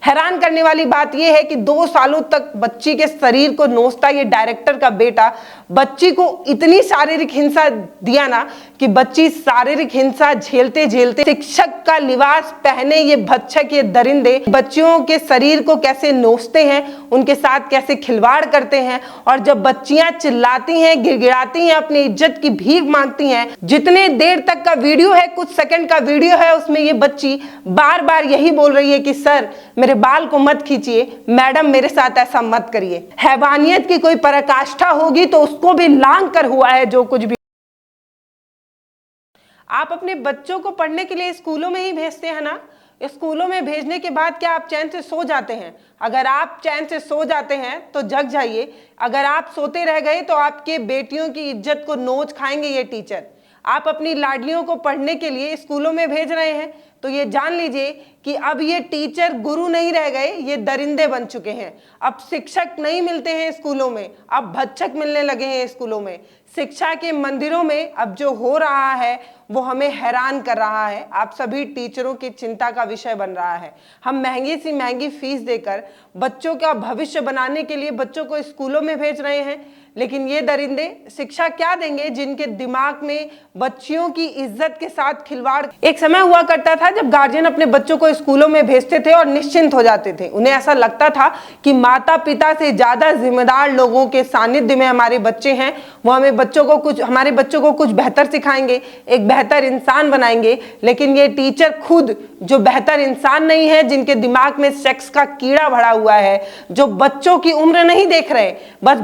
हैरान करने वाली बात यह है कि 2 सालों तक बच्ची के शरीर को नोचता ये डायरेक्टर का बेटा बच्ची को इतनी शारीरिक हिंसा दिया ना कि बच्ची शारीरिक हिंसा झेलते झेलते शिक्षक का लिबास पहने ये भक्षक, ये दरिंदे बच्चियों के शरीर को कैसे नोचते हैं, उनके साथ कैसे खिलवाड़ करते हैं। और जब बच्चियां चिल्लाती हैं, गिड़गिड़ाती हैं, अपनी इज्जत की भीख मांगती हैं, जितने देर तक का वीडियो है, कुछ सेकंड का वीडियो है, उसमें ये बच्ची बार बार यही बोल रही है कि सर मेरे बाल को मत खींचिए, मैडम मेरे साथ ऐसा मत करिए। हैवानियत की कोई पराकाष्ठा होगी तो उसको भी लांघ कर हुआ है जो कुछ भी। आप अपने बच्चों को पढ़ने के लिए स्कूलों में ही भेजते हैं ना, स्कूलों में भेजने के बाद क्या आप चैन से सो जाते हैं? अगर आप चैन से सो जाते हैं तो जग जाइए, अगर आप सोते रह गए तो आपके बेटियों की इज्जत को नोच खाएंगे ये टीचर। आप अपनी लाडलियों को पढ़ने के लिए स्कूलों में भेज रहे हैं तो ये जान लीजिए कि अब ये टीचर गुरु नहीं रह गए, ये दरिंदे बन चुके हैं। अब शिक्षक नहीं मिलते हैं स्कूलों में, अब भक्षक मिलने लगे हैं स्कूलों में। शिक्षा के मंदिरों में अब जो हो रहा है वो हमें हैरान कर रहा है, आप सभी टीचरों की चिंता का विषय बन रहा है। हम महंगी सी महंगी फीस देकर बच्चों का भविष्य बनाने के लिए बच्चों को स्कूलों में भेज रहे हैं, लेकिन ये दरिंदे शिक्षा क्या देंगे जिनके दिमाग में बच्चियों की इज्जत के साथ खिलवाड़। एक समय हुआ करता था जब गार्जियन अपने बच्चों को स्कूलों में भेजते थे और निश्चिंत हो जाते थे। उन्हें ऐसा लगता था कि माता पिता से ज्यादा जिम्मेदार लोगों के सानिध्य में हमारे बच्चे हैं, वो हमारे बच्चों को कुछ बेहतर सिखाएंगे, एक बेहतर इंसान बनाएंगे। लेकिन ये टीचर खुद जो बेहतर इंसान नहीं है, जिनके दिमाग में सेक्स का कीड़ा भरा हुआ है, जो बच्चों की उम्र नहीं देख रहे, बस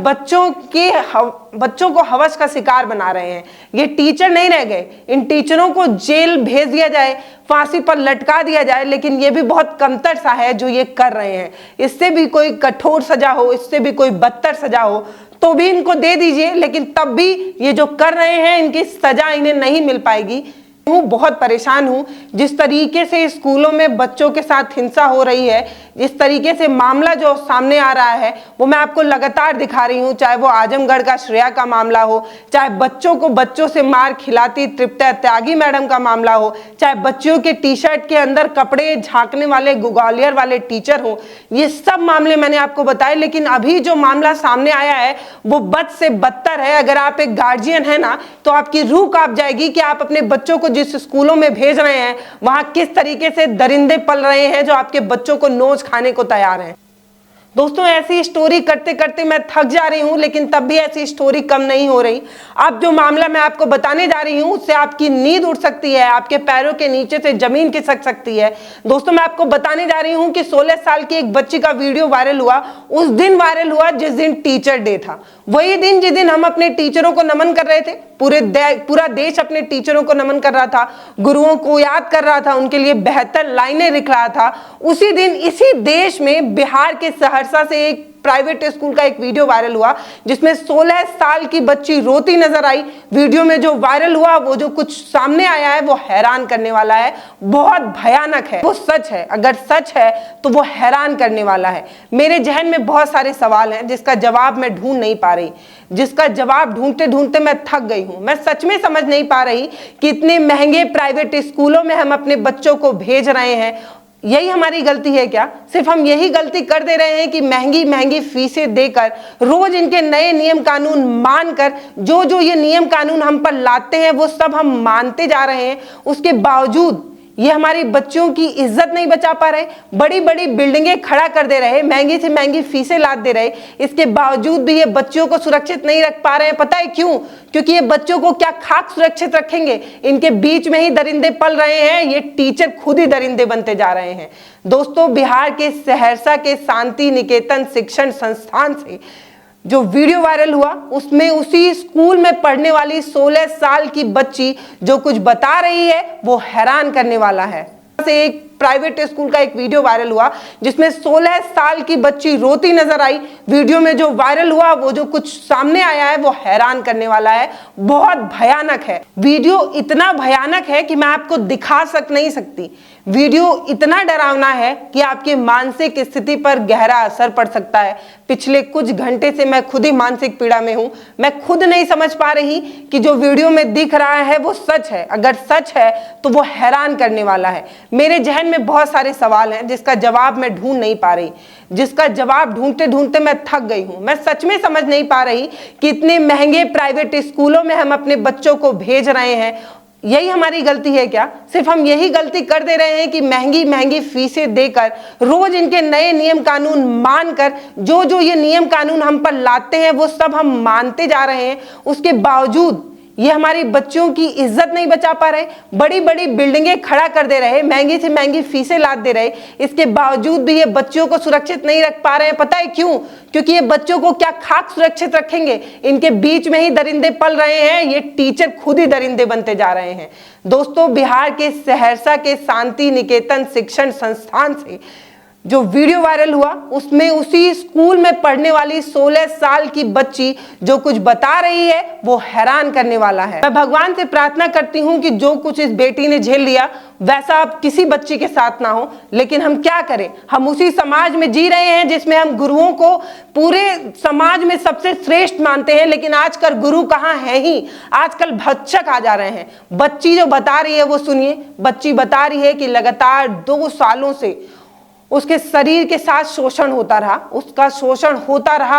बच्चों को हवस का शिकार बना रहे हैं, ये टीचर नहीं रह गए। इन टीचरों को जेल भेज दिया जाए, फांसी पर लटका दिया जाए, लेकिन ये भी बहुत कमतर सा है जो ये कर रहे हैं। इससे भी कोई कठोर सजा हो, इससे भी कोई बदतर सजा हो तो भी इनको दे दीजिए, लेकिन तब भी ये जो कर रहे हैं इनकी सजा इन्हें नहीं मिल पाएगी। बहुत परेशान हूं जिस तरीके से स्कूलों में बच्चों के साथ हिंसा हो रही है, जिस तरीके से मामला जो सामने आ रहा है वो मैं आपको लगातार दिखा रही हूं। चाहे वो आजमगढ़ का श्रेया का मामला हो, चाहे बच्चों को बच्चों से मार खिलाती तृप्ता त्यागी मैडम का मामला हो, चाहे बच्चियों के टी शर्ट के अंदर कपड़े झांकने वाले ग्वालियर वाले टीचर हो, ये सब मामले मैंने आपको बताए। लेकिन अभी जो मामला सामने आया है वो बद से बदतर है। अगर आप एक गार्जियन है ना तो आपकी रूह कांप जाएगी कि आप अपने बच्चों को जिस स्कूलों में भेज रहे हैं वहां किस तरीके से दरिंदे पल रहे हैं जो आपके बच्चों को नोच खाने को तैयार हैं। दोस्तों ऐसी स्टोरी करते करते मैं थक जा रही हूं, लेकिन तब भी ऐसी स्टोरी कम नहीं हो रही। अब जो मामला मैं आपको बताने जा रही हूं उससे आपकी नींद उड़ सकती है, आपके पैरों के नीचे से जमीन खिसक सकती है। दोस्तों मैं आपको बताने जा रही हूं कि 16 साल की एक बच्ची का वीडियो वायरल हुआ, उस दिन वायरल हुआ जिस दिन टीचर डे था। वही दिन जिस दिन हम अपने टीचरों को नमन कर रहे थे, पूरा देश अपने टीचरों को नमन कर रहा था, गुरुओं को याद कर रहा था, उनके लिए बेहतर लाइनें लिख रहा था। उसी दिन इसी देश में बिहार के सहरसा से एक प्राइवेट स्कूल का एक वीडियो वायरल हुआ जिसमें 16 साल की बच्ची रोती नजर आई। वीडियो में जो वायरल हुआ, वो जो कुछ सामने आया है वो हैरान करने वाला है, बहुत भयानक है। वो सच है, अगर सच है तो वो हैरान करने वाला है। मेरे जहन में बहुत सारे सवाल हैं जिसका जवाब मैं ढूंढ नहीं पा रही, जिसका जवाब ढूंढते ढूंढते मैं थक गई हूं। मैं सच में समझ नहीं पा रही कि इतने महंगे प्राइवेट स्कूलों में हम अपने बच्चों को भेज रहे हैं, यही हमारी गलती है क्या? सिर्फ हम यही गलती कर दे रहे हैं कि महंगी महंगी फीसें देकर, रोज इनके नए नियम कानून मानकर, जो ये नियम कानून हम पर लाते हैं वो सब हम मानते जा रहे हैं। उसके बावजूद ये हमारी बच्चियों की इज्जत नहीं बचा पा रहे, बड़ी बड़ी बिल्डिंगें खड़ा कर दे रहे, महंगी से महंगी फीसें लाद दे रहे, इसके बावजूद भी ये बच्चियों को सुरक्षित नहीं रख पा रहे हैं। पता है क्यों? क्योंकि ये बच्चों को क्या खाक सुरक्षित रखेंगे, इनके बीच में ही दरिंदे पल रहे हैं, ये टीचर खुद ही दरिंदे बनते जा रहे हैं। दोस्तों बिहार के सहरसा के शांति निकेतन शिक्षण संस्थान से जो वीडियो वायरल हुआ उसमें उसी स्कूल में पढ़ने वाली 16 साल की बच्ची जो कुछ बता रही है वो हैरान करने वाला है। एक प्राइवेट स्कूल का एक वीडियो वायरल हुआ जिसमें 16 साल की बच्ची रोती नजर आई। वीडियो में जो वायरल हुआ, वो जो कुछ सामने आया है वो हैरान करने वाला है, बहुत भयानक है। वीडियो इतना भयानक है कि मैं आपको दिखा नहीं सकती। वीडियो इतना डरावना है कि आपकी मानसिक स्थिति पर गहरा असर पड़ सकता है। पिछले कुछ घंटे से मैं खुद ही मानसिक पीड़ा में हूं। मैं खुद नहीं समझ पा रही कि जो वीडियो में दिख रहा है वो सच है। अगर सच है तो वो हैरान करने वाला है। मेरे जहन में बहुत सारे सवाल हैं जिसका जवाब मैं ढूंढ नहीं पा रही, जिसका जवाब ढूंढते ढूंढते मैं थक गई हूं। मैं सच में समझ नहीं पा रही कि इतने महंगे प्राइवेट स्कूलों में हम अपने बच्चों को भेज रहे हैं। यही हमारी गलती है क्या? सिर्फ हम यही गलती कर दे रहे हैं कि महंगी महंगी फीसें देकर, रोज इनके नए नियम कानून मानकर, जो ये नियम कानून हम पर लाते हैं वो सब हम मानते जा रहे हैं। उसके बावजूद ये हमारी बच्चों की इज्जत नहीं बचा पा रहे, बड़ी बड़ी बिल्डिंगें खड़ा कर दे रहे, महंगी से महंगी फीसें लाद दे रहे, इसके बावजूद भी ये बच्चों को सुरक्षित नहीं रख पा रहे हैं। पता है क्यों? क्योंकि ये बच्चों को क्या खाक सुरक्षित रखेंगे? इनके बीच में ही दरिंदे पल रहे हैं। ये टीचर खुद ही दरिंदे बनते जा रहे हैं। दोस्तों, बिहार के सहरसा के शांति निकेतन शिक्षण संस्थान से जो वीडियो वायरल हुआ, उसमें उसी स्कूल में पढ़ने वाली 16 साल की बच्ची जो कुछ बता रही है वो हैरान करने वाला है। मैं भगवान से प्रार्थना करती हूँ कि जो कुछ इस बेटी ने झेल लिया वैसा अब किसी बच्ची के साथ ना हो। लेकिन हम क्या करें? हम उसी समाज में जी रहे हैं जिसमें हम गुरुओं को पूरे समाज में सबसे श्रेष्ठ मानते हैं, लेकिन आजकल गुरु कहाँ है ही। आजकल भक्षक आ जा रहे हैं। बच्ची जो बता रही है वो सुनिए। बच्ची बता रही है कि लगातार 2 सालों से उसके शरीर के साथ शोषण होता रहा, उसका शोषण होता रहा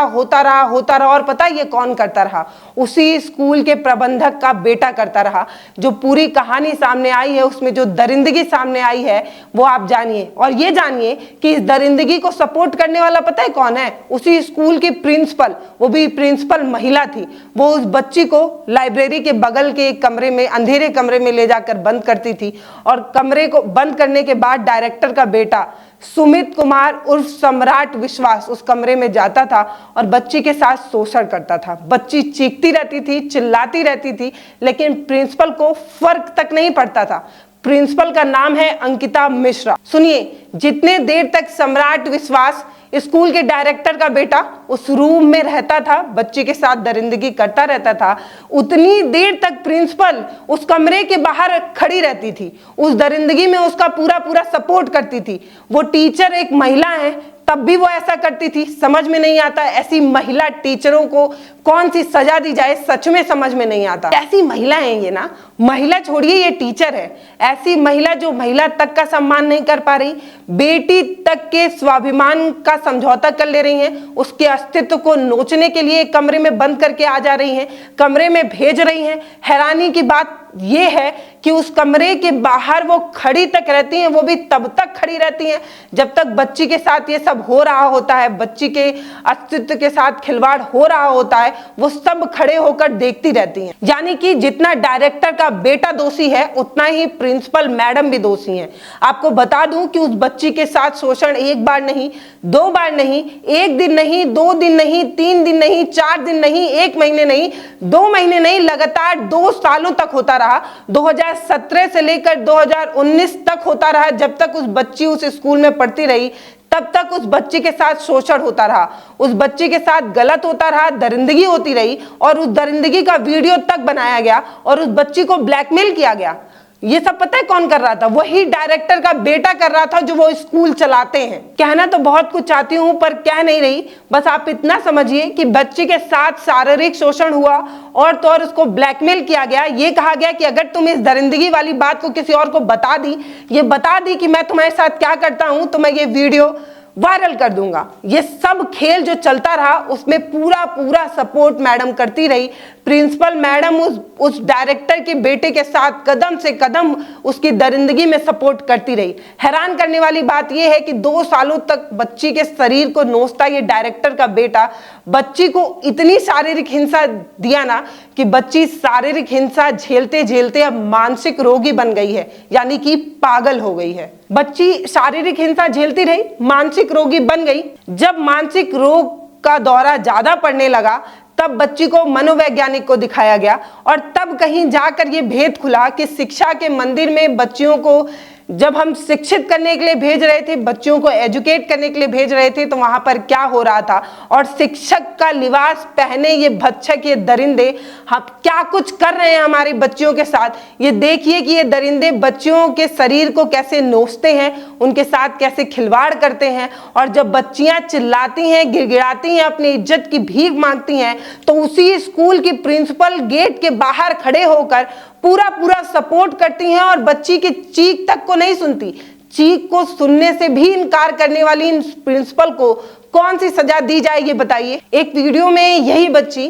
और पता है ये कौन करता रहा? उसी स्कूल के प्रबंधक का बेटा करता रहा। जो पूरी कहानी सामने आई है, उसमें जो दरिंदगी सामने आई है वो आप जानिए, और ये जानिए कि इस दरिंदगी को सपोर्ट करने वाला पता है कौन है? उसी स्कूल की प्रिंसिपल, वो भी प्रिंसिपल महिला थी। वो उस बच्ची को लाइब्रेरी के बगल के एक कमरे में, अंधेरे कमरे में ले जाकर बंद करती थी, और कमरे को बंद करने के बाद डायरेक्टर का बेटा सुमित कुमार उर्फ सम्राट विश्वास उस कमरे में जाता था और बच्ची के साथ शोषण करता था। बच्ची चीखती रहती थी, चिल्लाती रहती थी, लेकिन प्रिंसिपल को फर्क तक नहीं पड़ता था। प्रिंसिपल का नाम है अंकिता मिश्रा। सुनिए, जितने देर तक सम्राट विश्वास स्कूल के डायरेक्टर का बेटा उस रूम में रहता था, बच्ची के साथ दरिंदगी करता रहता था, उतनी देर तक प्रिंसिपल उस कमरे के बाहर खड़ी रहती थी। उस दरिंदगी में उसका पूरा सपोर्ट करती थी। वो टीचर एक महिला है, तब भी वो ऐसा करती थी। समझ में नहीं आता ऐसी महिला टीचरों को कौन सी सजा दी जाए, सच में समझ में नहीं आता। ऐसी महिला है ये ना, महिला छोड़िए, ये टीचर है। ऐसी महिला जो महिला तक का सम्मान नहीं कर पा रही, बेटी तक के स्वाभिमान का समझौता कर ले रही हैं, उसके अस्तित्व को नोचने के लिए कमरे में बंद करके आ जा रही हैं, कमरे में भेज रही हैं। हैरानी की बात ये है कि उस कमरे के बाहर वो खड़ी तक रहती हैं, वो भी तब तक खड़ी रहती हैं जब तक बच्ची के साथ ये सब हो रहा होता है, बच्ची के अस्तित्व के साथ खिलवाड़ हो रहा होता है, वो सब खड़े होकर देखती रहती हैं। यानी कि जितना डायरेक्टर का बेटा दोषी है, उतना ही प्रिंसिपल मैडम भी दोषी हैं। आपको बता दूं कि उस बच्ची के साथ शोषण एक बार नहीं, 2 बार नहीं, 1 दिन नहीं, 2 दिन नहीं, 3 दिन नहीं, 4 दिन नहीं, 1 महीने नहीं, 2 महीने नहीं, लगातार 2 सालों तक होता रहा। 2017 से लेकर 2019 तक होता रहा। जब तक उस बच्ची उस स्कूल में पढ़ती रही, तब तक उस बच्ची के साथ शोषण होता रहा, उस बच्ची के साथ गलत होता रहा, दरिंदगी होती रही, और उस दरिंदगी का वीडियो तक बनाया गया और उस बच्ची को ब्लैकमेल किया गया। ये सब पता है कौन कर रहा था? वही डायरेक्टर का बेटा कर रहा था जो वो स्कूल चलाते हैं। कहना तो बहुत कुछ चाहती हूँ पर कह नहीं रही। बस आप इतना समझिए कि बच्ची के साथ शारीरिक शोषण हुआ और तो और उसको ब्लैकमेल किया गया। ये कहा गया कि अगर तुम इस दरिंदगी वाली बात को किसी और को बता दी, ये बता दी कि मैं तुम्हारे साथ क्या करता हूं, तो मैं ये वीडियो वायरल कर दूंगा। ये सब खेल जो चलता रहा उसमें पूरा सपोर्ट मैडम करती रही। प्रिंसिपल मैडम उस डायरेक्टर के बेटे के साथ कदम से कदम उसकी दरिंदगी में सपोर्ट करती रही। हैरान करने वाली बात यह है कि 2 सालों तक बच्ची के शरीर को नोचता ये डायरेक्टर का बेटा बच्ची को इतनी शारीरिक हिंसा दिया ना कि बच्ची शारीरिक हिंसा झेलते झेलते अब मानसिक रोगी बन गई है, यानी कि पागल हो गई है। बच्ची शारीरिक हिंसा झेलती रही, मानसिक रोगी बन गई। जब मानसिक रोग का दौरा ज्यादा पड़ने लगा तब बच्ची को मनोवैज्ञानिक को दिखाया गया और तब कहीं जाकर ये भेद खुला कि शिक्षा के मंदिर में बच्चियों को जब हम शिक्षित करने के लिए भेज रहे थे, बच्चों को एजुकेट करने के लिए भेज रहे थे, तो वहां पर क्या हो रहा था। और शिक्षक का लिबास पहने ये भक्षक, ये दरिंदे हम क्या कुछ कर रहे हैं हमारे बच्चियों के साथ। ये देखिए कि ये दरिंदे बच्चियों के शरीर को कैसे नोचते हैं, उनके साथ कैसे खिलवाड़ करते हैं। और जब बच्चियां चिल्लाती हैं, गिड़गिड़ाती हैं, अपनी इज्जत की भीख मांगती हैं, तो उसी स्कूल की प्रिंसिपल गेट के बाहर खड़े होकर पूरा पूरा सपोर्ट करती हैं और बच्ची की चीख तक को नहीं सुनती। चीख को सुनने से भी इनकार करने वाली इन प्रिंसिपल को कौन सी सजा दी जाए, ये बताइए। एक वीडियो में यही बच्ची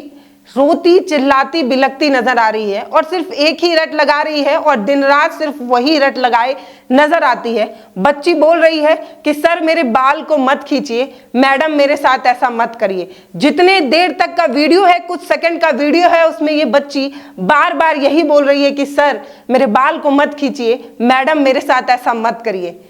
रोती चिल्लाती बिलखती नजर आ रही है और सिर्फ एक ही रट लगा रही है और दिन रात सिर्फ वही रट लगाए नजर आती है। बच्ची बोल रही है कि सर मेरे बाल को मत खींचिए, मैडम मेरे साथ ऐसा मत करिए। जितने देर तक का वीडियो है, कुछ सेकंड का वीडियो है, उसमें ये बच्ची बार बार यही बोल रही है कि सर मेरे बाल को मत खींचिए, मैडम मेरे साथ ऐसा मत करिए।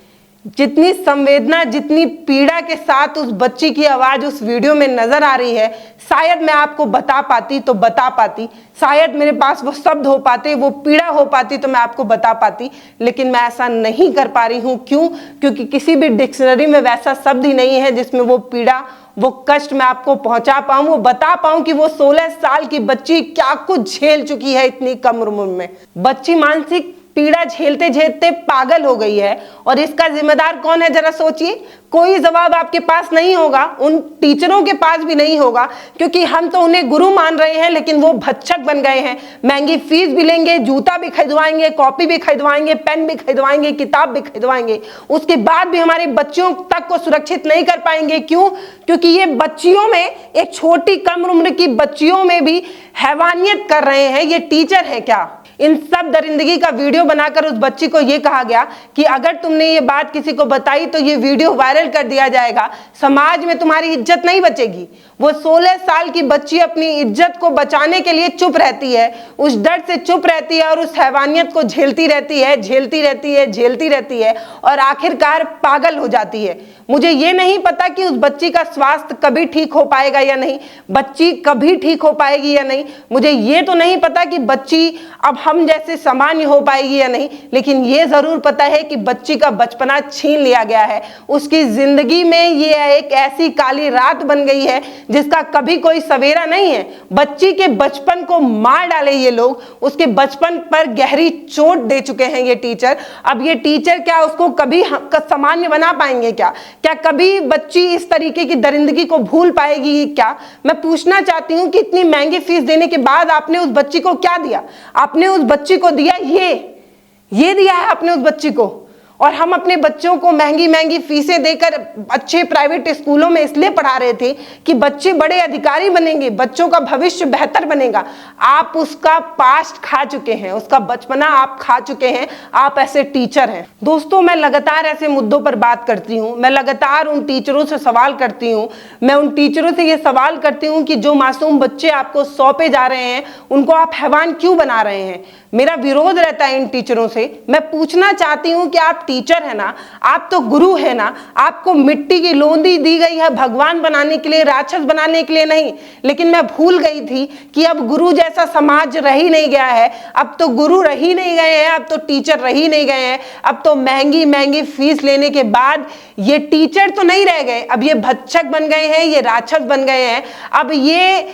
जितनी संवेदना, जितनी पीड़ा के साथ उस बच्ची की आवाज उस वीडियो में नजर आ रही है, शायद मैं आपको बता पाती तो बता पाती, शायद मेरे पास वो शब्द हो पाते, वो पीड़ा हो पाती तो मैं आपको बता पाती, लेकिन मैं ऐसा नहीं कर पा रही हूँ। क्यों? क्योंकि किसी भी डिक्शनरी में वैसा शब्द ही नहीं है जिसमें वो पीड़ा, वो कष्ट मैं आपको पहुंचा पाऊं, वो बता पाऊं कि वो 16 साल की बच्ची क्या कुछ झेल चुकी है इतनी कम उम्र में। बच्ची मानसिक पीड़ा झेलते झेलते पागल हो गई है और इसका जिम्मेदार कौन है, जरा सोचिए। कोई जवाब आपके पास नहीं होगा, उन टीचरों के पास भी नहीं होगा, क्योंकि हम तो उन्हें गुरु मान रहे हैं, लेकिन वो भक्षक बन गए हैं। महंगी फीस भी लेंगे, जूता भी खरीदवाएंगे, कॉपी भी खरीदवाएंगे, पेन भी खरीदवाएंगे, किताब भी खरीदवाएंगे, उसके बाद भी हमारे बच्चियों तक को सुरक्षित नहीं कर पाएंगे। क्यों? क्योंकि ये बच्चियों में, एक छोटी कम उम्र की बच्चियों में भी हैवानियत कर रहे हैं। ये टीचर है क्या? इन सब दरिंदगी का वीडियो बनाकर उस बच्ची को यह कहा गया कि अगर तुमने ये बात किसी को बताई तो ये वीडियो वायरल कर दिया जाएगा, समाज में तुम्हारी इज्जत नहीं बचेगी। वो 16 साल की बच्ची अपनी इज्जत को बचाने के लिए चुप रहती है, उस डर से चुप रहती है और उस हैवानियत को झेलती रहती है, झेलती रहती है, झेलती रहती है और आखिरकार पागल हो जाती है। मुझे ये नहीं पता कि उस बच्ची का स्वास्थ्य कभी ठीक हो पाएगा या नहीं, बच्ची कभी ठीक हो पाएगी या नहीं। मुझे ये तो नहीं पता कि बच्ची अब हम जैसे सामान्य हो पाएगी या नहीं, लेकिन ये जरूर पता है कि बच्ची का बचपना छीन लिया गया है। उसकी जिंदगी में ये एक ऐसी काली रात बन गई है जिसका कभी कोई सवेरा नहीं है। बच्ची के बचपन को मार डाले ये लोग, उसके बचपन पर गहरी चोट दे चुके हैं ये टीचर। अब ये टीचर क्या उसको कभी सामान्य बना पाएंगे क्या? क्या कभी बच्ची इस तरीके की दरिंदगी को भूल पाएगी क्या? मैं पूछना चाहती हूँ कि इतनी महंगी फीस देने के बाद आपने उस बच्ची को क्या दिया? आपने उस बच्ची को दिया ये दिया है आपने उस बच्ची को। और हम अपने बच्चों को महंगी महंगी फीसें देकर अच्छे प्राइवेट स्कूलों में इसलिए पढ़ा रहे थे कि बच्चे बड़े अधिकारी बनेंगे, बच्चों का भविष्य बेहतर बनेगा। आप उसका पास्ट खा चुके हैं, उसका बचपना आप खा चुके हैं। आप ऐसे टीचर हैं। दोस्तों, मैं लगातार ऐसे मुद्दों पर बात करती हूँ, मैं लगातार उन टीचरों से सवाल करती हूँ। मैं उन टीचरों से ये सवाल करती हूँ कि जो मासूम बच्चे आपको सौंपे जा रहे हैं उनको आप हैवान क्यों बना रहे हैं। मेरा विरोध रहता है इन टीचरों से। मैं पूछना चाहती हूँ कि आप टीचर है ना, आप तो गुरु है ना, आपको मिट्टी की लोंदी दी गई है भगवान बनाने के लिए, राक्षस बनाने के लिए नहीं। लेकिन मैं भूल गई थी कि अब गुरु जैसा समाज रह ही नहीं गया है। अब तो गुरु रह ही नहीं गए हैं, अब तो टीचर रह ही नहीं गए हैं। अब तो महंगी महंगी फीस लेने के बाद ये टीचर तो नहीं रह गए, अब ये भक्षक बन गए हैं, ये राक्षस बन गए हैं। अब ये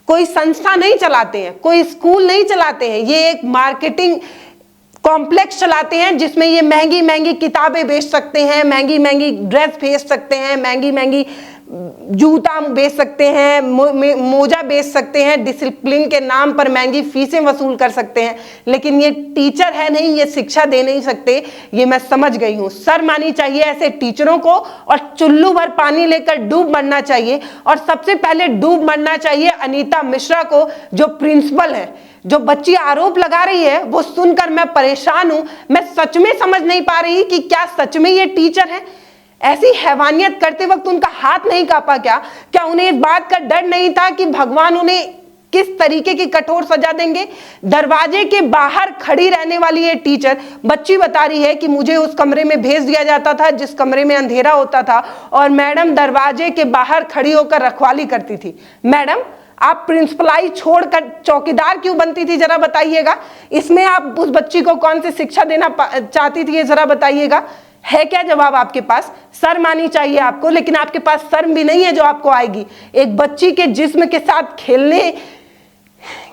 कोई संस्था नहीं चलाते हैं, कोई स्कूल नहीं चलाते हैं, ये एक मार्केटिंग कॉम्प्लेक्स चलाते हैं जिसमें ये महंगी महंगी किताबें बेच सकते हैं, महंगी महंगी ड्रेस बेच सकते हैं, महंगी महंगी जूता बेच सकते हैं, मोजा बेच सकते हैं, डिसिप्लिन के नाम पर महंगी फीसें वसूल कर सकते हैं। लेकिन ये टीचर है नहीं, ये शिक्षा दे नहीं सकते। ये मैं समझ गई हूँ। शर्म आनी चाहिए ऐसे टीचरों को और चुल्लू भर पानी लेकर डूब मरना चाहिए। और सबसे पहले डूब मरना चाहिए अनीता मिश्रा को, जो प्रिंसिपल है। जो बच्ची आरोप लगा रही है वो सुनकर मैं परेशान हूं। मैं सच में समझ नहीं पा रही कि क्या सच में ये टीचर है। ऐसी हैवानियत करते वक्त उनका हाथ नहीं कांपा क्या? क्या उन्हें इस बात का डर नहीं था कि भगवान उन्हें किस तरीके की कठोर सजा देंगे? दरवाजे के बाहर खड़ी रहने वाली ये टीचर, बच्ची बता रही है कि मुझे उस कमरे में भेज दिया जाता था जिस कमरे में अंधेरा होता था और मैडम दरवाजे के बाहर खड़ी होकर रखवाली करती थी। मैडम, आप प्रिंसिपलाई छोड़कर चौकीदार क्यों बनती थी, जरा बताइएगा। इसमें आप उस बच्ची को कौन सी शिक्षा देना चाहती थी, ये जरा बताइएगा। है क्या जवाब आपके पास? शर्म आनी चाहिए आपको, लेकिन आपके पास शर्म भी नहीं है जो आपको आएगी। एक बच्ची के जिस्म के साथ खेलने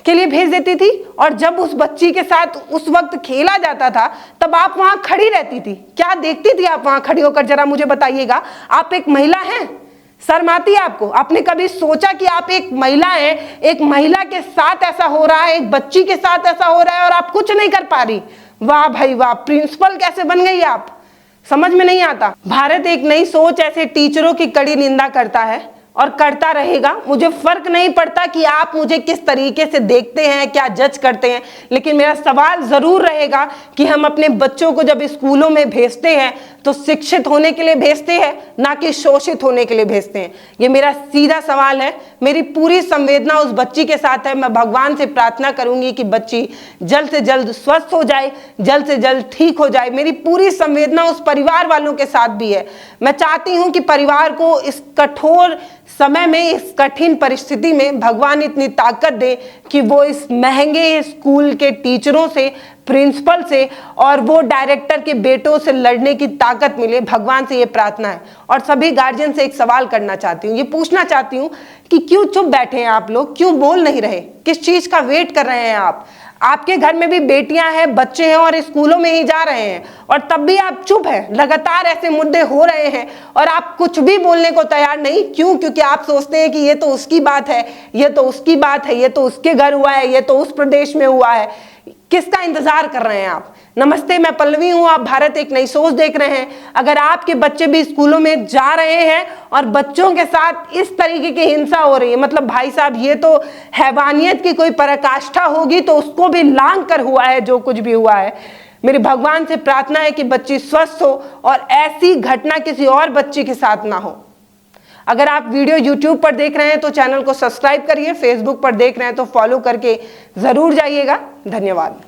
के लिए भेज देती थी, और जब उस बच्ची के साथ उस वक्त खेला जाता था तब आप वहां खड़ी रहती थी। क्या देखती थी आप वहां खड़ी होकर, जरा मुझे बताइएगा। आप एक महिला हैं, शर्म आती है आपको? आपने कभी सोचा कि आप एक महिला हैं, एक महिला के साथ ऐसा हो रहा है, एक बच्ची के साथ ऐसा हो रहा है और आप कुछ नहीं कर पा रही? वाह भाई वाह, प्रिंसिपल कैसे बन गई आप, समझ में नहीं आता। भारत एक नई सोच ऐसे टीचरों की कड़ी निंदा करता है और करता रहेगा। मुझे फर्क नहीं पड़ता कि आप मुझे किस तरीके से देखते हैं, क्या जज करते हैं, लेकिन मेरा सवाल जरूर रहेगा कि हम अपने बच्चों को जब स्कूलों में भेजते हैं तो शिक्षित होने के लिए भेजते हैं, ना कि शोषित होने के लिए भेजते हैं। ये मेरा सीधा सवाल है। मेरी पूरी संवेदना उस बच्ची के साथ है। मैं भगवान से प्रार्थना करूंगी कि बच्ची जल्द से जल्द स्वस्थ हो जाए, जल्द से जल्द ठीक हो जाए। मेरी पूरी संवेदना उस परिवार वालों के साथ भी है। मैं चाहती हूं कि परिवार को इस कठोर समय में, इस कठिन परिस्थिति में भगवान इतनी ताकत दे कि वो इस महंगे स्कूल के टीचरों से, प्रिंसिपल से और वो डायरेक्टर के बेटों से लड़ने की ताकत मिले। भगवान से ये प्रार्थना है। और सभी गार्जियन से एक सवाल करना चाहती हूँ, ये पूछना चाहती हूँ कि क्यों चुप बैठे हैं आप लोग, क्यों बोल नहीं रहे, किस चीज का वेट कर रहे हैं आप? आपके घर में भी बेटियां हैं, बच्चे हैं और स्कूलों में ही जा रहे हैं, और तब भी आप चुप हैं। लगातार ऐसे मुद्दे हो रहे हैं और आप कुछ भी बोलने को तैयार नहीं। क्यों? क्योंकि आप सोचते हैं कि ये तो उसकी बात है, ये तो उसकी बात है, ये तो उसके घर हुआ है, ये तो उस प्रदेश में हुआ है। किसका इंतजार कर रहे हैं आप? नमस्ते, मैं पल्लवी हूं, आप भारत एक नई सोच देख रहे हैं। अगर आपके बच्चे भी स्कूलों में जा रहे हैं और बच्चों के साथ इस तरीके की हिंसा हो रही है, मतलब भाई साहब ये तो हैवानियत की कोई पराकाष्ठा होगी, तो उसको भी लांघ कर हुआ है जो कुछ भी हुआ है। मेरी भगवान से प्रार्थना है कि बच्ची स्वस्थ हो और ऐसी घटना किसी और बच्ची के साथ ना हो। अगर आप वीडियो YouTube पर देख रहे हैं तो चैनल को सब्सक्राइब करिए, फेसबुक पर देख रहे हैं तो फॉलो करके जरूर जाइएगा। धन्यवाद।